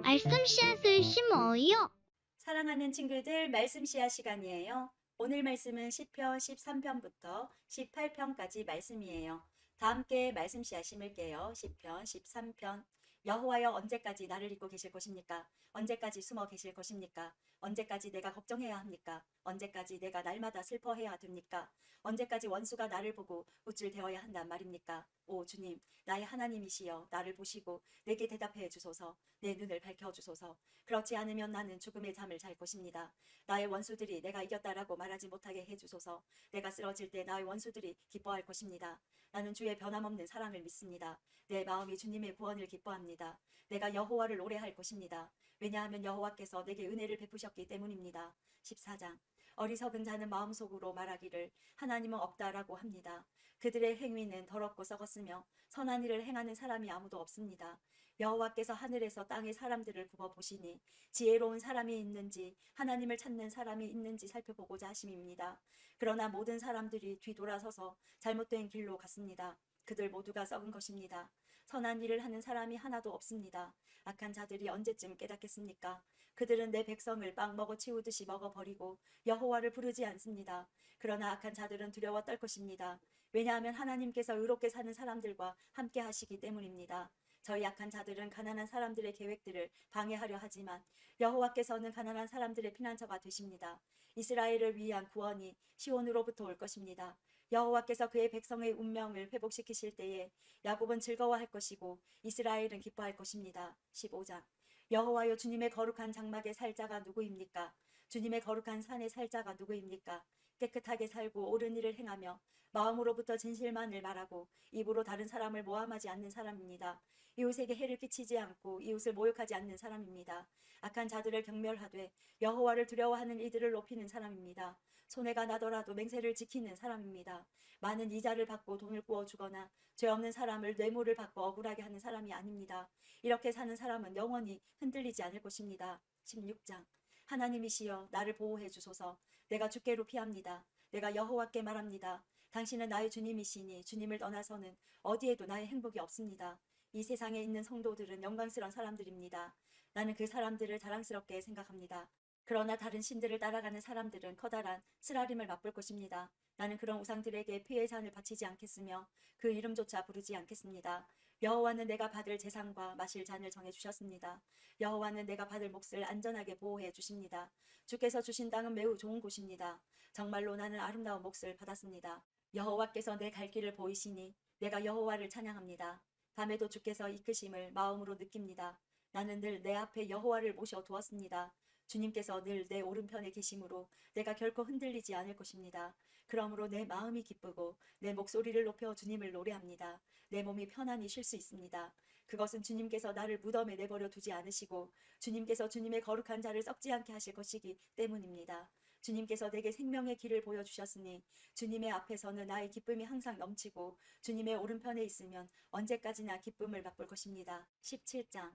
말씀 씨앗을 심어요. 사랑하는 친구들, 말씀 씨앗 시간이에요. 오늘 말씀은 시편 13편부터 18편까지 말씀이에요. 다 함께 말씀 씨앗 심을게요. 시편 13편. 여호와여, 언제까지 나를 잊고 계실 것입니까? 언제까지 숨어 계실 것입니까? 언제까지 내가 걱정해야 합니까? 언제까지 내가 날마다 슬퍼해야 됩니까? 언제까지 원수가 나를 보고 우쭐대어야 한단 말입니까? 오 주님, 나의 하나님이시여, 나를 보시고 내게 대답해 주소서. 내 눈을 밝혀주소서. 그렇지 않으면 나는 죽음의 잠을 잘 것입니다. 나의 원수들이 내가 이겼다라고 말하지 못하게 해주소서. 내가 쓰러질 때 나의 원수들이 기뻐할 것입니다. 나는 주의 변함없는 사랑을 믿습니다. 내 마음이 주님의 구원을 기뻐합니다. 내가 여호와를 노래할 것입니다. 왜냐하면 여호와께서 내게 은혜를 베푸셨기 때문입니다. 14장. 어리석은 자는 마음속으로 말하기를 하나님은 없다라고 합니다. 그들의 행위는 더럽고 썩었으며 선한 일을 행하는 사람이 아무도 없습니다. 여호와께서 하늘에서 땅의 사람들을 굽어 보시니 지혜로운 사람이 있는지 하나님을 찾는 사람이 있는지 살펴보고자 하심입니다. 그러나 모든 사람들이 뒤돌아서서 잘못된 길로 갔습니다. 그들 모두가 썩은 것입니다. 선한 일을 하는 사람이 하나도 없습니다. 악한 자들이 언제쯤 깨닫겠습니까? 그들은 내 백성을 빵 먹어 치우듯이 먹어버리고 여호와를 부르지 않습니다. 그러나 악한 자들은 두려워 떨 것입니다. 왜냐하면 하나님께서 의롭게 사는 사람들과 함께 하시기 때문입니다. 저희 약한 자들은 가난한 사람들의 계획들을 방해하려 하지만 여호와께서는 가난한 사람들의 피난처가 되십니다. 이스라엘을 위한 구원이 시온으로부터 올 것입니다. 여호와께서 그의 백성의 운명을 회복시키실 때에 야곱은 즐거워할 것이고 이스라엘은 기뻐할 것입니다. 15장. 여호와여, 주님의 거룩한 장막의 살자가 누구입니까? 주님의 거룩한 산의 살자가 누구입니까? 깨끗하게 살고 옳은 일을 행하며 마음으로부터 진실만을 말하고 입으로 다른 사람을 모함하지 않는 사람입니다. 이웃에게 해를 끼치지 않고 이웃을 모욕하지 않는 사람입니다. 악한 자들을 경멸하되 여호와를 두려워하는 이들을 높이는 사람입니다. 손해가 나더라도 맹세를 지키는 사람입니다. 많은 이자를 받고 돈을 구워주거나 죄 없는 사람을 뇌물을 받고 억울하게 하는 사람이 아닙니다. 이렇게 사는 사람은 영원히 흔들리지 않을 것입니다. 16장. 하나님이시여, 나를 보호해 주소서. 내가 주께로 피합니다. 내가 여호와께 말합니다. 당신은 나의 주님이시니 주님을 떠나서는 어디에도 나의 행복이 없습니다. 이 세상에 있는 성도들은 영광스러운 사람들입니다. 나는 그 사람들을 자랑스럽게 생각합니다. 그러나 다른 신들을 따라가는 사람들은 커다란 쓰라림을 맛볼 것입니다. 나는 그런 우상들에게 피의 잔을 바치지 않겠으며 그 이름조차 부르지 않겠습니다. 여호와는 내가 받을 재산과 마실 잔을 정해주셨습니다. 여호와는 내가 받을 몫을 안전하게 보호해 주십니다. 주께서 주신 땅은 매우 좋은 곳입니다. 정말로 나는 아름다운 몫을 받았습니다. 여호와께서 내 갈 길을 보이시니 내가 여호와를 찬양합니다. 밤에도 주께서 이끄심을 마음으로 느낍니다. 나는 늘 내 앞에 여호와를 모셔 두었습니다. 주님께서 늘 내 오른편에 계심으로 내가 결코 흔들리지 않을 것입니다. 그러므로 내 마음이 기쁘고 내 목소리를 높여 주님을 노래합니다. 내 몸이 편안히 쉴 수 있습니다. 그것은 주님께서 나를 무덤에 내버려 두지 않으시고 주님께서 주님의 거룩한 자를 썩지 않게 하실 것이기 때문입니다. 주님께서 내게 생명의 길을 보여주셨으니 주님의 앞에서는 나의 기쁨이 항상 넘치고 주님의 오른편에 있으면 언제까지나 기쁨을 맛볼 것입니다. 17장.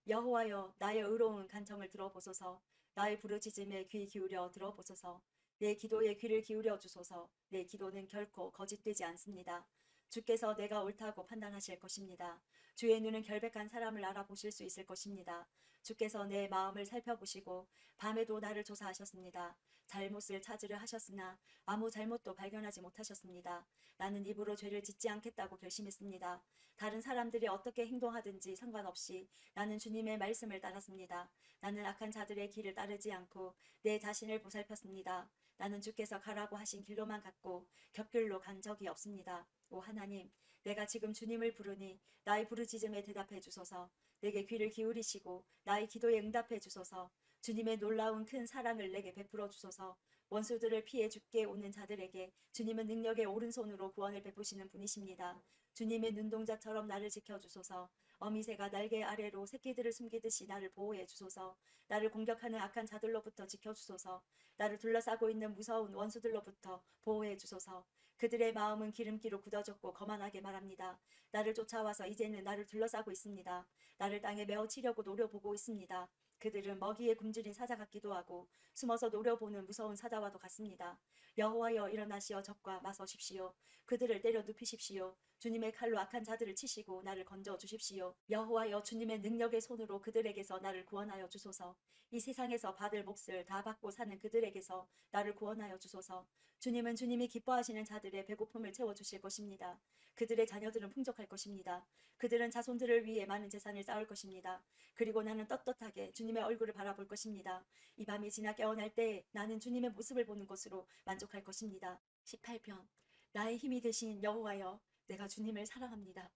여호와여, 나의 의로운 간청을 들어보소서. 나의 부르짖음에 귀 기울여 들어보소서. 내 기도에 귀를 기울여 주소서. 내 기도는 결코 거짓되지 않습니다. 주께서 내가 옳다고 판단하실 것입니다. 주의 눈은 결백한 사람을 알아보실 수 있을 것입니다. 주께서 내 마음을 살펴보시고 밤에도 나를 조사하셨습니다. 잘못을 찾으려 하셨으나 아무 잘못도 발견하지 못하셨습니다. 나는 입으로 죄를 짓지 않겠다고 결심했습니다. 다른 사람들이 어떻게 행동하든지 상관없이 나는 주님의 말씀을 따랐습니다. 나는 악한 자들의 길을 따르지 않고 내 자신을 보살폈습니다. 나는 주께서 가라고 하신 길로만 갔고 곁길로 간 적이 없습니다. 오 하나님, 내가 지금 주님을 부르니 나의 부르짖음에 대답해 주소서. 내게 귀를 기울이시고 나의 기도에 응답해 주소서. 주님의 놀라운 큰 사랑을 내게 베풀어 주소서. 원수들을 피해 죽게 오는 자들에게 주님은 능력의 오른손으로 구원을 베푸시는 분이십니다. 주님의 눈동자처럼 나를 지켜주소서. 어미새가 날개 아래로 새끼들을 숨기듯이 나를 보호해 주소서. 나를 공격하는 악한 자들로부터 지켜주소서. 나를 둘러싸고 있는 무서운 원수들로부터 보호해 주소서. 그들의 마음은 기름기로 굳어졌고 거만하게 말합니다. 나를 쫓아와서 이제는 나를 둘러싸고 있습니다. 나를 땅에 메어 치려고 노려보고 있습니다. 그들은 먹이에 굶주린 사자 같기도 하고 숨어서 노려보는 무서운 사자와도 같습니다. 여호와여 일어나시어 적과 맞서십시오. 그들을 때려 눕히십시오. 주님의 칼로 악한 자들을 치시고 나를 건져 주십시오. 여호와여 주님의 능력의 손으로 그들에게서 나를 구원하여 주소서. 이 세상에서 받을 몫을 다 받고 사는 그들에게서 나를 구원하여 주소서. 주님은 주님이 기뻐하시는 자들의 배고픔을 채워주실 것입니다. 그들의 자녀들은 풍족할 것입니다. 그들은 자손들을 위해 많은 재산을 쌓을 것입니다. 그리고 나는 떳떳하게 주님의 얼굴을 바라볼 것입니다. 이 밤이 지나 깨어날 때 나는 주님의 모습을 보는 것으로 만족할 것입니다. 18편 나의 힘이 되신 여호와여 내가 주님을 사랑합니다.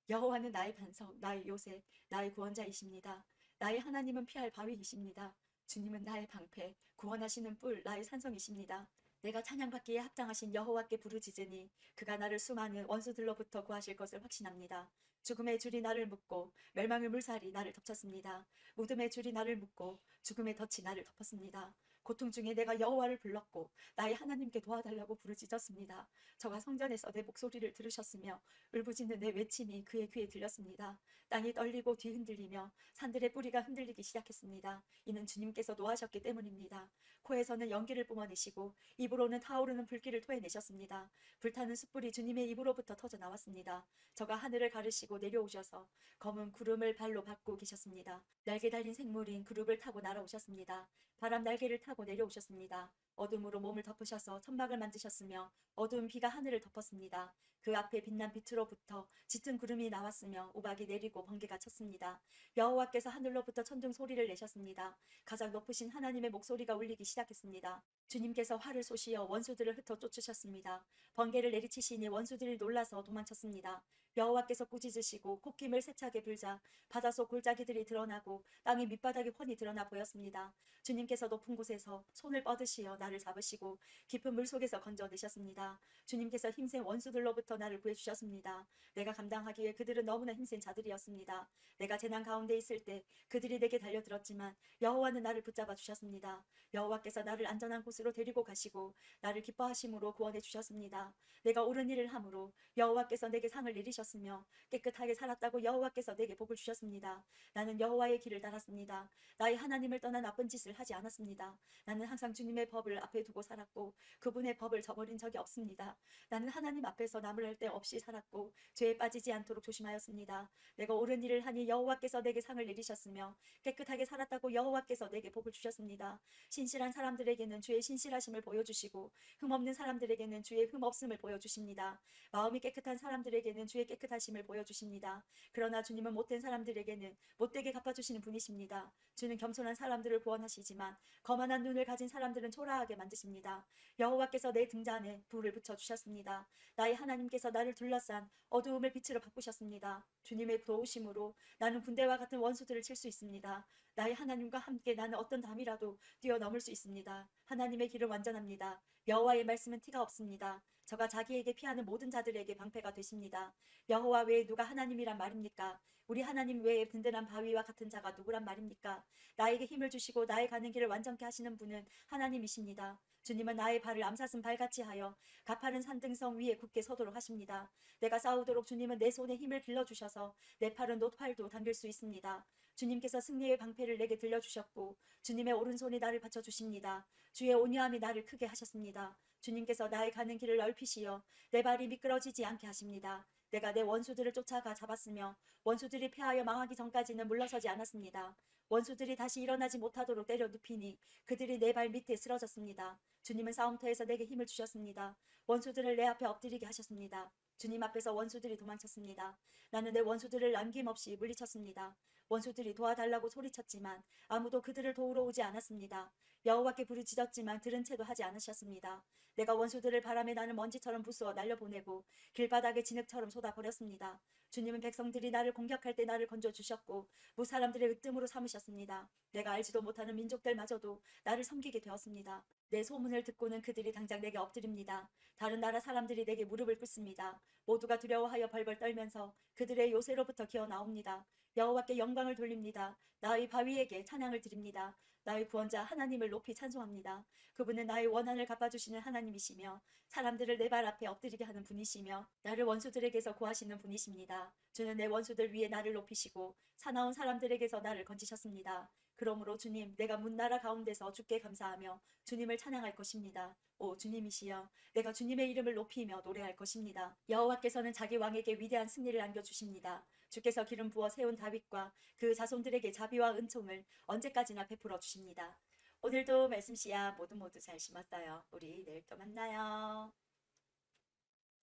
여호와는 나의 반석, 나의 요새, 나의 구원자이십니다. 나의 하나님은 피할 바위이십니다. 주님은 나의 방패, 구원하시는 뿔, 나의 산성이십니다. 내가 찬양받기에 합당하신 여호와께 부르짖으니 그가 나를 수많은 원수들로부터 구하실 것을 확신합니다. 죽음의 줄이 나를 묶고 멸망의 물살이 나를 덮쳤습니다. 무덤의 줄이 나를 묶고 죽음의 덫이 나를 덮었습니다. 고통 중에 내가 여호와를 불렀고 나의 하나님께 도와달라고 부르짖었습니다. 저가 성전에서 내 목소리를 들으셨으며 울부짖는 내 외침이 그의 귀에 들렸습니다. 땅이 떨리고 뒤흔들리며 산들의 뿌리가 흔들리기 시작했습니다. 이는 주님께서 노하셨기 때문입니다. 코에서는 연기를 뿜어내시고 입으로는 타오르는 불길을 토해내셨습니다. 불타는 숯불이 주님의 입으로부터 터져 나왔습니다. 저가 하늘을 가르시고 내려오셔서 검은 구름을 발로 밟고 계셨습니다. 날개 달린 생물인 그룹을 타고 날아오셨습니다. 바람 날개를 타고 내려오셨습니다. 어둠으로 몸을 덮으셔서 천막을 만드셨으며 어두운 비가 하늘을 덮었습니다. 그 앞에 빛난 빛으로부터 짙은 구름이 나왔으며 우박이 내리고 번개가 쳤습니다. 여호와께서 하늘로부터 천둥 소리를 내셨습니다. 가장 높으신 하나님의 목소리가 울리기 시작했습니다. 주님께서 활을 쏘시어 원수들을 흩어 쫓으셨습니다. 번개를 내리치시니 원수들이 놀라서 도망쳤습니다. 여호와께서 꾸짖으시고 콧김을 세차게 불자 바닷속 골짜기들이 드러나고 땅의 밑바닥이 훤히 드러나 보였습니다. 주님께서 높은 곳에서 손을 뻗으시어 나를 잡으시고 깊은 물속에서 건져내셨습니다. 주님께서 힘센 원수들로부터 나를 구해주셨습니다. 내가 감당하기에 그들은 너무나 힘센 자들이었습니다. 내가 재난 가운데 있을 때 그들이 내게 달려들었지만 여호와는 나를 붙잡아 주셨습니다. 여호와께서 나를 안전한 곳으로 데리고 가시고 나를 기뻐하심으로 구원해 주셨습니다. 내가 옳은 일을 함으로 여호와께서 내게 상을 내리셨으며 깨끗하게 살았다고 여호와께서 내게 복을 주셨습니다. 나는 여호와의 길을 따랐습니다. 나의 하나님을 떠나 나쁜 짓을 하지 않았습니다. 나는 항상 주님의 법을 앞에 두고 살았고 그분의 법을 저버린 적이 없습니다. 나는 하나님 앞에서 나무랄 데 없이 살았고 죄에 빠지지 않도록 조심하였습니다. 내가 옳은 일을 하니 여호와께서 내게 상을 내리셨으며 깨끗하게 살았다고 여호와께서 내게 복을 주셨습니다. 신실한 사람들에게는 주의 신실하심을 보여주시고 흠없는 사람들에게는 주의 흠없음을 보여주십니다. 마음이 깨끗한 사람들에게는 주의 깨끗하심을 보여주십니다. 그러나 주님은 못된 사람들에게는 못되게 갚아주시는 분이십니다. 주는 겸손한 사람들을 구원하시지만 거만한 눈을 가진 사람들은 초라하게 만드십니다. 여호와께서 내 등잔에 불을 붙여주셨습니다. 나의 하나님께서 나를 둘러싼 어두움을 빛으로 바꾸셨습니다. 주님의 도우심으로 나는 군대와 같은 원수들을 칠 수 있습니다. 나의 하나님과 함께 나는 어떤 담이라도 뛰어넘을 수 있습니다. 하나님의 길은 완전합니다. 여호와의 말씀은 티가 없습니다. 저가 자기에게 피하는 모든 자들에게 방패가 되십니다. 여호와 외에 누가 하나님이란 말입니까? 우리 하나님 외에 든든한 바위와 같은 자가 누구란 말입니까? 나에게 힘을 주시고 나의 가는 길을 완전케 하시는 분은 하나님이십니다. 주님은 나의 발을 암사슴 발같이 하여 가파른 산등성 위에 굳게 서도록 하십니다. 내가 싸우도록 주님은 내 손에 힘을 길러주셔서 내 팔은 노팔도 당길 수 있습니다. 주님께서 승리의 방패를 내게 들려주셨고 주님의 오른손이 나를 받쳐주십니다. 주의 온유함이 나를 크게 하셨습니다. 주님께서 나의 가는 길을 넓히시어 내 발이 미끄러지지 않게 하십니다. 내가 내 원수들을 쫓아가 잡았으며 원수들이 패하여 망하기 전까지는 물러서지 않았습니다. 원수들이 다시 일어나지 못하도록 때려 눕히니 그들이 내 발 밑에 쓰러졌습니다. 주님은 싸움터에서 내게 힘을 주셨습니다. 원수들을 내 앞에 엎드리게 하셨습니다. 주님 앞에서 원수들이 도망쳤습니다. 나는 내 원수들을 남김없이 물리쳤습니다. 원수들이 도와달라고 소리쳤지만 아무도 그들을 도우러 오지 않았습니다. 여호와께 부르짖었지만 들은 채도 하지 않으셨습니다. 내가 원수들을 바람에 나는 먼지처럼 부수어 날려보내고 길바닥에 진흙처럼 쏟아버렸습니다. 주님은 백성들이 나를 공격할 때 나를 건져주셨고 무사람들의 으뜸으로 삼으셨습니다. 내가 알지도 못하는 민족들마저도 나를 섬기게 되었습니다. 내 소문을 듣고는 그들이 당장 내게 엎드립니다. 다른 나라 사람들이 내게 무릎을 꿇습니다. 모두가 두려워하여 벌벌 떨면서 그들의 요새로부터 기어 나옵니다. 여호와께 영광을 돌립니다. 나의 바위에게 찬양을 드립니다. 나의 구원자 하나님을 높이 찬송합니다. 그분은 나의 원한을 갚아주시는 하나님이시며 사람들을 내 발 앞에 엎드리게 하는 분이시며 나를 원수들에게서 구하시는 분이십니다. 주는 내 원수들 위에 나를 높이시고 사나운 사람들에게서 나를 건지셨습니다. 그러므로 주님, 내가 문나라 가운데서 주께 감사하며 주님을 찬양할 것입니다. 오 주님이시여, 내가 주님의 이름을 높이며 노래할 것입니다. 여호와께서는 자기 왕에게 위대한 승리를 안겨주십니다. 주께서 기름 부어 세운 다윗과 그 자손들에게 자비와 은총을 언제까지나 베풀어 주십니다. 오늘도 말씀 씨앗 모두 잘 심었어요. 우리 내일 또 만나요.